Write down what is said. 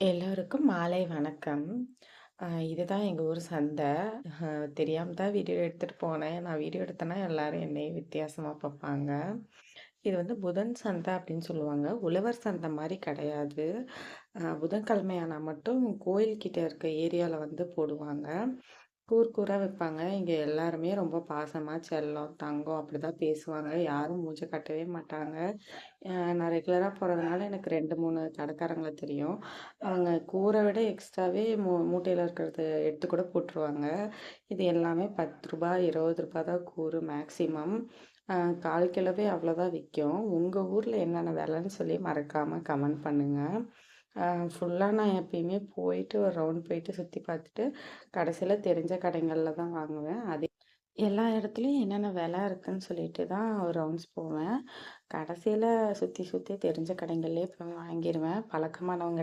எல்லோருக்கும் மாலை வணக்கம். இதுதான் எங்க ஊர் சந்தை. அ தெரியாம தான் வீடியோ எடுத்துட்டு போனேன். நான் வீடியோ எடுத்தேன்னா எல்லாரும் என்னைய வித்தியாசமா பார்ப்பாங்க. இது வந்து புதன் சந்தை அப்படின்னு சொல்லுவாங்க. உழவர் சந்தை மாரி கிடையாது. புதன்கிழமை ஆனா மட்டும் கோயில் கிட்ட இருக்க ஏரியால வந்து போடுவாங்க. கூர் கூரா விப்பாங்க. இங்க எல்லாருமே ரொம்ப பாசமா, செல்லம், தங்கம் அப்படிதான் பேசுவாங்க. யாரும் மூஞ்ச காட்டவே மாட்டாங்க. நான் ரெகுலரா போறதுனால எனக்கு 2, 3 கடைக்காரங்கள தெரியும். அவங்க கூர விட எக்ஸ்ட்ராவே மூட்டையில இருக்கிறது எடுத்து கூட போட்டுருவாங்க. இது எல்லாமே ரூ. 10, ரூ. 20 தான் கூறு மேக்ஸிமம். அ 1/4 கிலோவே அவ்வளோதான் விக்கும். உங்க ஊர்ல என்னென்ன வெலைன்னு சொல்லி மறக்காம கமெண்ட் பண்ணுங்க. ஃபுல்லா நான் எப்பயுமே போயிட்டு ஒரு ரவுண்ட் போயிட்டு சுத்தி பார்த்துட்டு, கடைசியில தெரிஞ்ச கடைங்கள்ல தான் வாங்குவேன். எல்லா இடத்துலயும் என்னென்ன விலை இருக்குன்னு சொல்லிட்டு தான் ஒரு ரவுண்ட்ஸ் போவேன். கடைசியில சுத்தி சுத்தி தெரிஞ்ச கடைங்கள்லயே போய் வாங்கிருவேன். பழக்கமானவங்க